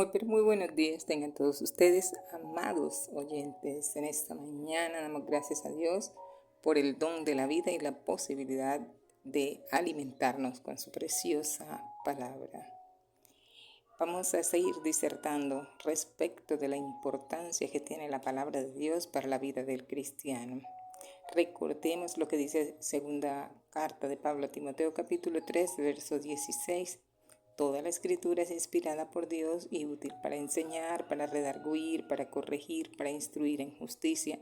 Pero muy buenos días tengan todos ustedes, amados oyentes. En esta mañana damos gracias a Dios por el don de la vida y la posibilidad de alimentarnos con su preciosa palabra. Vamos a seguir disertando respecto de la importancia que tiene la palabra de Dios para la vida del cristiano. Recordemos lo que dice segunda carta de Pablo a Timoteo, capítulo 3, verso 16. Toda la escritura es inspirada por Dios y útil para enseñar, para redarguir, para corregir, para instruir en justicia,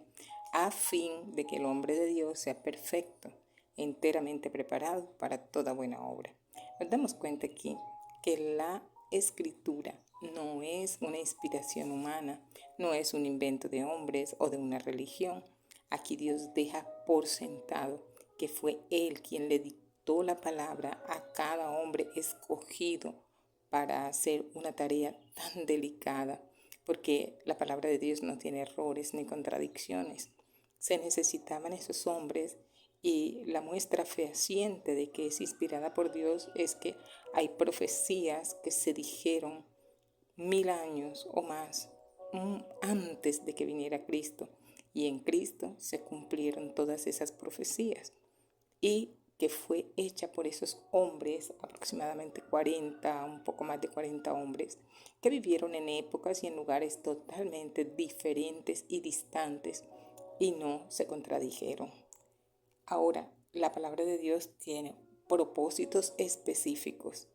a fin de que el hombre de Dios sea perfecto, enteramente preparado para toda buena obra. Nos damos cuenta aquí que la escritura no es una inspiración humana, no es un invento de hombres o de una religión. Aquí Dios deja por sentado que fue Él quien le dictó la palabra a cada hombre escogido para hacer una tarea tan delicada, porque la palabra de Dios no tiene errores ni contradicciones. Se necesitaban esos hombres y la muestra fehaciente de que es inspirada por Dios es que hay profecías que se dijeron 1000 años o más antes de que viniera Cristo, y en Cristo se cumplieron todas esas profecías, y que fue hecha por esos hombres, aproximadamente 40, un poco más de 40 hombres, que vivieron en épocas y en lugares totalmente diferentes y distantes, y no se contradijeron. Ahora, la palabra de Dios tiene propósitos específicos,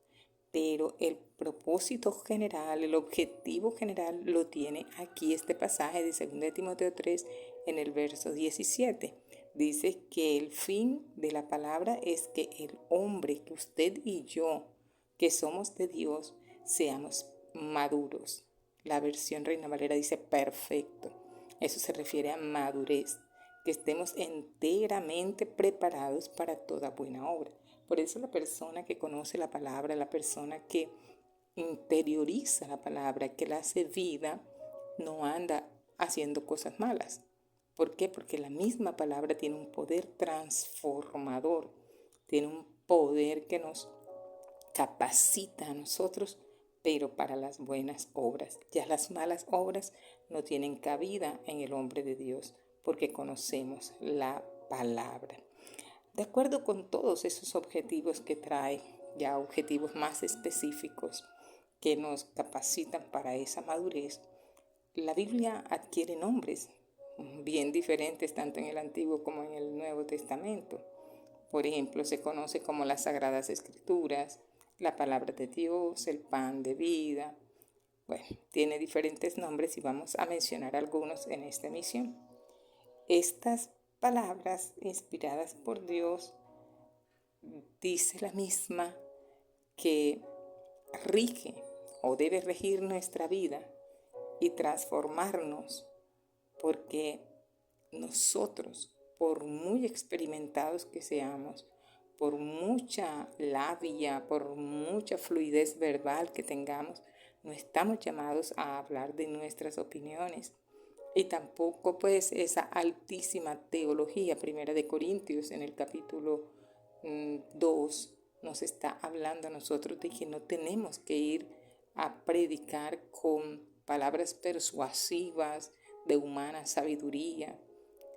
pero el propósito general, el objetivo general lo tiene aquí este pasaje de 2 Timoteo 3 en el verso 17. Dice que el fin de la palabra es que el hombre, que usted y yo, que somos de Dios, seamos maduros. La versión Reina Valera dice perfecto. Eso se refiere a madurez, que estemos enteramente preparados para toda buena obra. Por eso la persona que conoce la palabra, la persona que interioriza la palabra, que la hace vida, no anda haciendo cosas malas. ¿Por qué? Porque la misma palabra tiene un poder transformador, tiene un poder que nos capacita a nosotros, pero para las buenas obras. Ya las malas obras no tienen cabida en el hombre de Dios, porque conocemos la palabra. De acuerdo con todos esos objetivos que trae, ya objetivos más específicos que nos capacitan para esa madurez, la Biblia adquiere nombres bien diferentes tanto en el Antiguo como en el Nuevo Testamento. Por ejemplo, se conoce como las Sagradas Escrituras, la Palabra de Dios, el Pan de Vida. Bueno, tiene diferentes nombres y vamos a mencionar algunos en esta emisión. Estas palabras inspiradas por Dios, dice la misma, que rige o debe regir nuestra vida y transformarnos, porque nosotros, por muy experimentados que seamos, por mucha labia, por mucha fluidez verbal que tengamos, no estamos llamados a hablar de nuestras opiniones. Y tampoco pues esa altísima teología. Primera de Corintios en el capítulo 2 nos está hablando a nosotros de que no tenemos que ir a predicar con palabras persuasivas de humana sabiduría.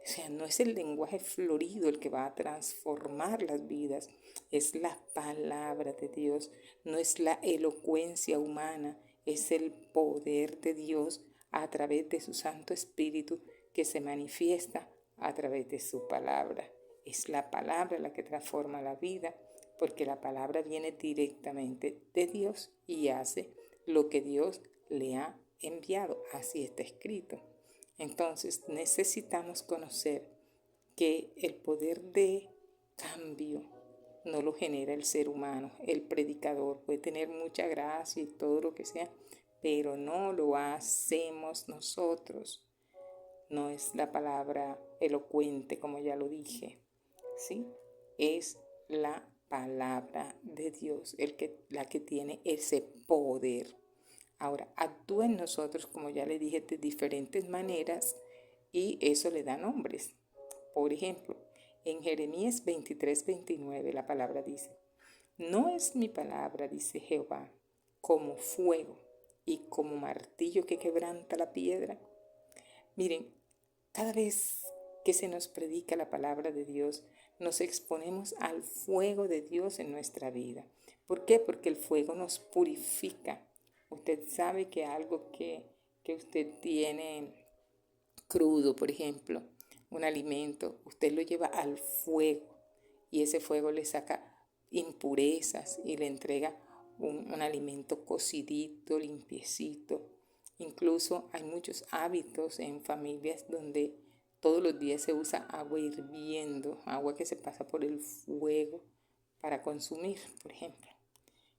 O sea, no es el lenguaje florido el que va a transformar las vidas, es la palabra de Dios, no es la elocuencia humana, es el poder de Dios a través de su Santo Espíritu que se manifiesta a través de su palabra. Es la palabra la que transforma la vida, porque la palabra viene directamente de Dios y hace lo que Dios le ha enviado. Así está escrito. Entonces necesitamos conocer que el poder de cambio no lo genera el ser humano. El predicador puede tener mucha gracia y todo lo que sea, pero no lo hacemos nosotros. No es la palabra elocuente, como ya lo dije, ¿sí? Es la palabra de Dios la que tiene ese poder. Ahora, actúa en nosotros, como ya le dije, de diferentes maneras, y eso le da nombres. Por ejemplo, en Jeremías 23:29 la palabra dice: no es mi palabra, dice Jehová, como fuego, y como martillo que quebranta la piedra. Miren, cada vez que se nos predica la palabra de Dios, nos exponemos al fuego de Dios en nuestra vida. ¿Por qué? Porque el fuego nos purifica. Usted sabe que algo que usted tiene crudo, por ejemplo, un alimento, usted lo lleva al fuego y ese fuego le saca impurezas y le entrega un alimento cocidito, limpiecito. Incluso hay muchos hábitos en familias donde todos los días se usa agua hirviendo, agua que se pasa por el fuego para consumir, por ejemplo.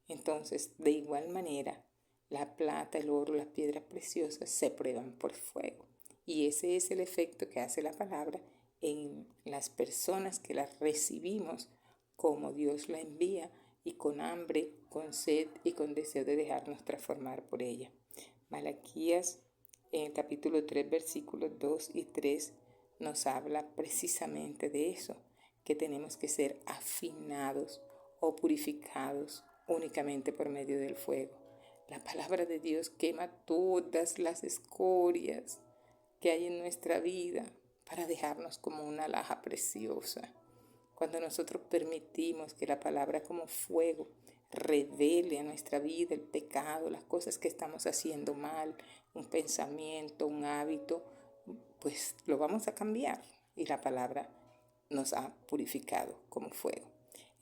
Entonces, de igual manera, la plata, el oro, las piedras preciosas se prueban por fuego. Y ese es el efecto que hace la palabra en las personas que la recibimos como Dios la envía y con hambre, con sed y con deseo de dejarnos transformar por ella. Malaquías, en el capítulo 3, versículos 2 y 3, nos habla precisamente de eso, que tenemos que ser afinados o purificados únicamente por medio del fuego. La palabra de Dios quema todas las escorias que hay en nuestra vida para dejarnos como una alhaja preciosa. Cuando nosotros permitimos que la palabra como fuego revele a nuestra vida el pecado, las cosas que estamos haciendo mal, un pensamiento, un hábito, pues lo vamos a cambiar y la palabra nos ha purificado como fuego.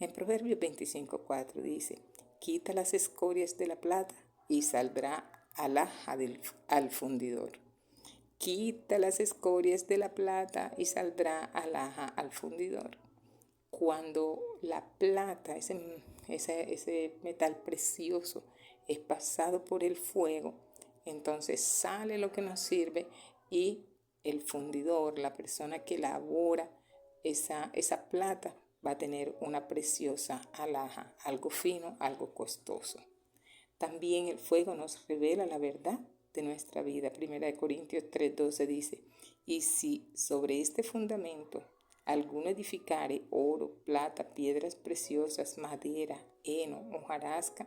En Proverbios 25:4 dice, quita las escorias de la plata y saldrá alhaja al fundidor. Quita las escorias de la plata y saldrá alhaja al fundidor. Cuando la plata, ese metal precioso, es pasado por el fuego, entonces sale lo que nos sirve y el fundidor, la persona que elabora esa plata, va a tener una preciosa alhaja, algo fino, algo costoso. También el fuego nos revela la verdad de nuestra vida. 1 Corintios 3:12 dice, y si sobre este fundamento alguno edificare oro, plata, piedras preciosas, madera, heno, hojarasca,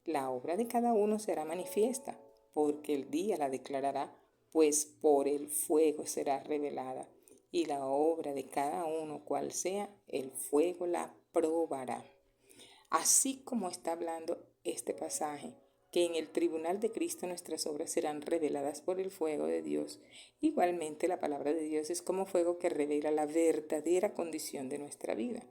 la obra de cada uno será manifiesta, porque el día la declarará, pues por el fuego será revelada, y la obra de cada uno, cual sea, el fuego la probará. Así como está hablando este pasaje, que en el tribunal de Cristo nuestras obras serán reveladas por el fuego de Dios, igualmente la palabra de Dios es como fuego que revela la verdadera condición de nuestra vida.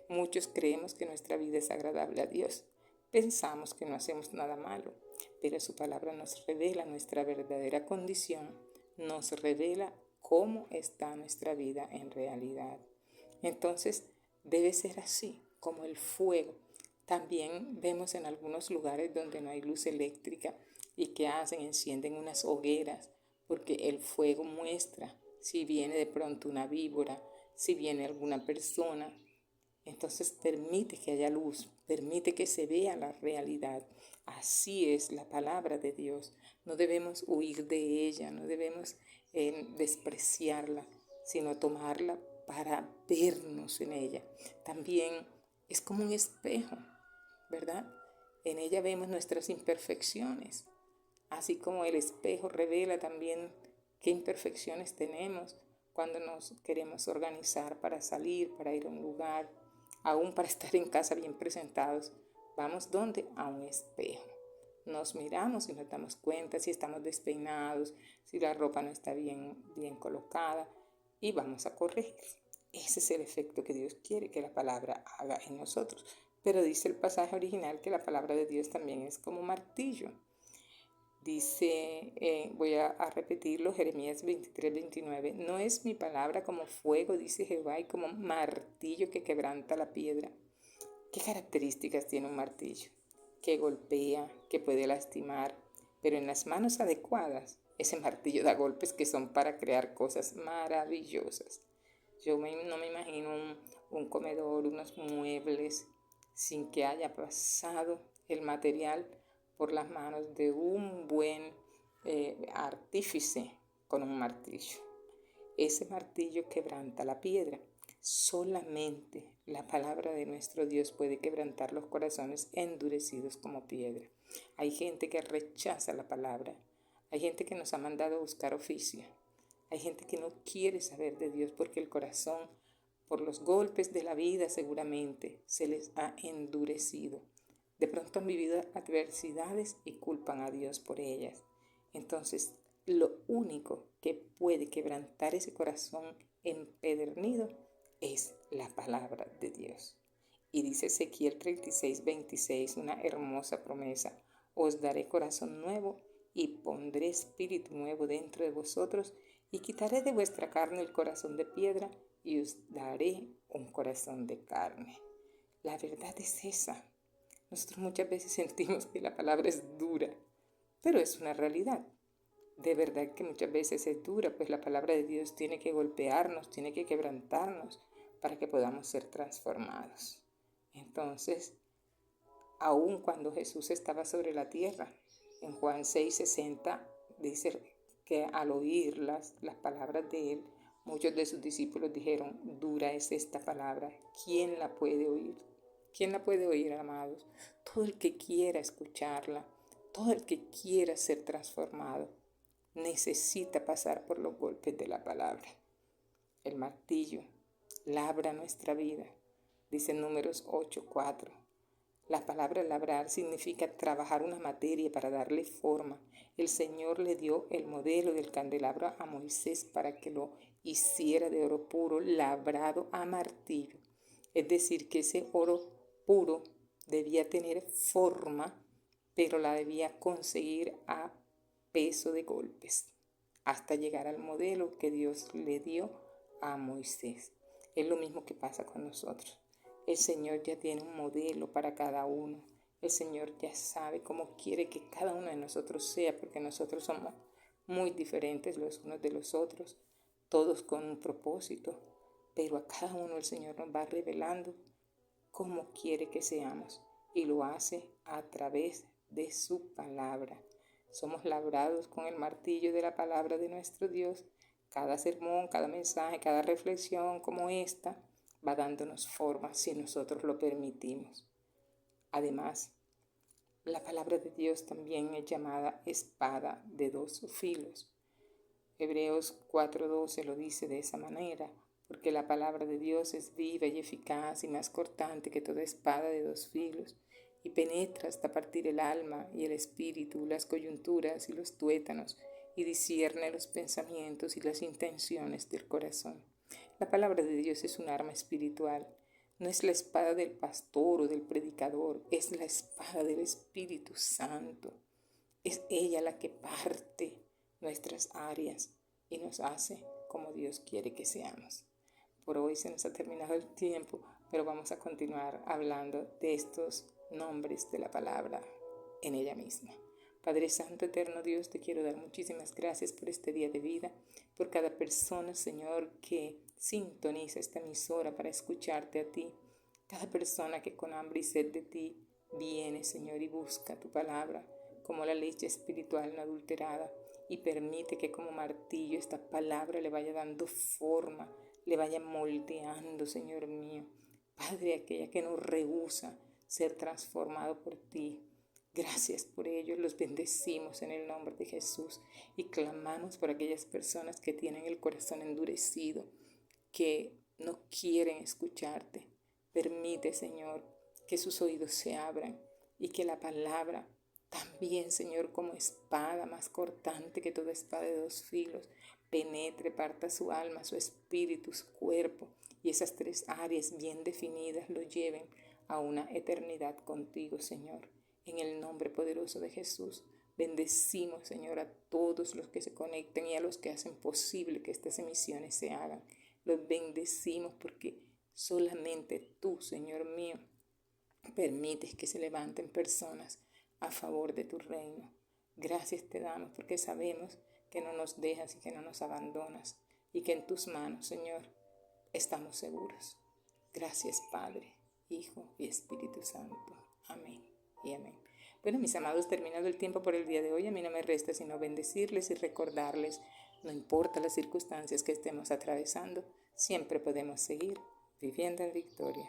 Muchos creemos que nuestra vida es agradable a Dios. Pensamos que no hacemos nada malo, pero su palabra nos revela nuestra verdadera condición, nos revela cómo está nuestra vida en realidad. Entonces, debe ser así, como el fuego. También vemos en algunos lugares donde no hay luz eléctrica y que hacen, encienden unas hogueras, porque el fuego muestra si viene de pronto una víbora, si viene alguna persona. Entonces permite que haya luz, permite que se vea la realidad. Así es la palabra de Dios. No debemos huir de ella, no debemos despreciarla, sino tomarla para vernos en ella. También es como un espejo, ¿verdad? En ella vemos nuestras imperfecciones, así como el espejo revela también qué imperfecciones tenemos cuando nos queremos organizar para salir, para ir a un lugar, aún para estar en casa bien presentados. Vamos ¿dónde? A un espejo. Nos miramos y nos damos cuenta si estamos despeinados, si la ropa no está bien colocada y vamos a corregir. Ese es el efecto que Dios quiere que la palabra haga en nosotros. Pero dice el pasaje original que la palabra de Dios también es como martillo. Dice, voy a repetirlo, Jeremías 23:29, no es mi palabra como fuego, dice Jehová, y como martillo que quebranta la piedra. ¿Qué características tiene un martillo? Que golpea, que puede lastimar, pero en las manos adecuadas, ese martillo da golpes que son para crear cosas maravillosas. Yo no me imagino un comedor, unos muebles, sin que haya pasado el material por las manos de un buen artífice con un martillo. Ese martillo quebranta la piedra. Solamente la palabra de nuestro Dios puede quebrantar los corazones endurecidos como piedra. Hay gente que rechaza la palabra. Hay gente que nos ha mandado a buscar oficio. Hay gente que no quiere saber de Dios porque el corazón, por los golpes de la vida seguramente, se les ha endurecido. De pronto han vivido adversidades y culpan a Dios por ellas. Entonces, lo único que puede quebrantar ese corazón empedernido es la palabra de Dios. Y dice Ezequiel 36:26, una hermosa promesa: os daré corazón nuevo y pondré espíritu nuevo dentro de vosotros y quitaré de vuestra carne el corazón de piedra y os daré un corazón de carne. La verdad es esa. Nosotros muchas veces sentimos que la palabra es dura, pero es una realidad. De verdad que muchas veces es dura, pues la palabra de Dios tiene que golpearnos, tiene que quebrantarnos para que podamos ser transformados. Entonces, aun cuando Jesús estaba sobre la tierra, en Juan 6:60 dice que al oír las palabras de él, muchos de sus discípulos dijeron: dura es esta palabra, ¿quién la puede oír? ¿Quién la puede oír, amados? Todo el que quiera escucharla, todo el que quiera ser transformado, necesita pasar por los golpes de la palabra. El martillo labra nuestra vida, dice Números 8:4. La palabra labrar significa trabajar una materia para darle forma. El Señor le dio el modelo del candelabro a Moisés para que lo hiciera de oro puro, labrado a martillo. Es decir, que ese oro puro debía tener forma, pero la debía conseguir a peso de golpes, hasta llegar al modelo que Dios le dio a Moisés. Es lo mismo que pasa con nosotros. El Señor ya tiene un modelo para cada uno. El Señor ya sabe cómo quiere que cada uno de nosotros sea, porque nosotros somos muy diferentes los unos de los otros, todos con un propósito, pero a cada uno el Señor nos va revelando cómo quiere que seamos y lo hace a través de su palabra. Somos labrados con el martillo de la palabra de nuestro Dios. Cada sermón, cada mensaje, cada reflexión como esta va dándonos forma si nosotros lo permitimos. Además, la palabra de Dios también es llamada espada de dos filos. Hebreos 4:12 lo dice de esa manera: porque la palabra de Dios es viva y eficaz y más cortante que toda espada de dos filos, y penetra hasta partir el alma y el espíritu, las coyunturas y los tuétanos, y discierne los pensamientos y las intenciones del corazón. La palabra de Dios es un arma espiritual. No es la espada del pastor o del predicador, es la espada del Espíritu Santo. Es ella la que parte nuestras áreas y nos hace como Dios quiere que seamos. Por hoy se nos ha terminado el tiempo, pero vamos a continuar hablando de estos nombres de la palabra en ella misma. Padre Santo, eterno Dios, te quiero dar muchísimas gracias por este día de vida, por cada persona, Señor, que sintoniza esta emisora para escucharte a ti, cada persona que con hambre y sed de ti viene, Señor, y busca tu palabra como la leche espiritual no adulterada, y permite que como martillo esta palabra le vaya dando forma, le vaya moldeando, Señor mío. Padre, aquella que no rehúsa ser transformado por ti. Gracias por ello, los bendecimos en el nombre de Jesús y clamamos por aquellas personas que tienen el corazón endurecido, que no quieren escucharte. Permite, Señor, que sus oídos se abran y que la palabra también, Señor, como espada más cortante que toda espada de dos filos, penetre, parta su alma, su espíritu, su cuerpo, y esas tres áreas bien definidas lo lleven a una eternidad contigo, Señor. En el nombre poderoso de Jesús, bendecimos, Señor, a todos los que se conecten y a los que hacen posible que estas emisiones se hagan. Los bendecimos porque solamente tú, Señor mío, permites que se levanten personas a favor de tu reino. Gracias te damos porque sabemos que no nos dejas y que no nos abandonas y que en tus manos, Señor, estamos seguros. Gracias, Padre, Hijo y Espíritu Santo. Amén y amén. Bueno, mis amados, terminado el tiempo por el día de hoy, a mí no me resta sino bendecirles y recordarles, no importa las circunstancias que estemos atravesando, siempre podemos seguir viviendo en victoria.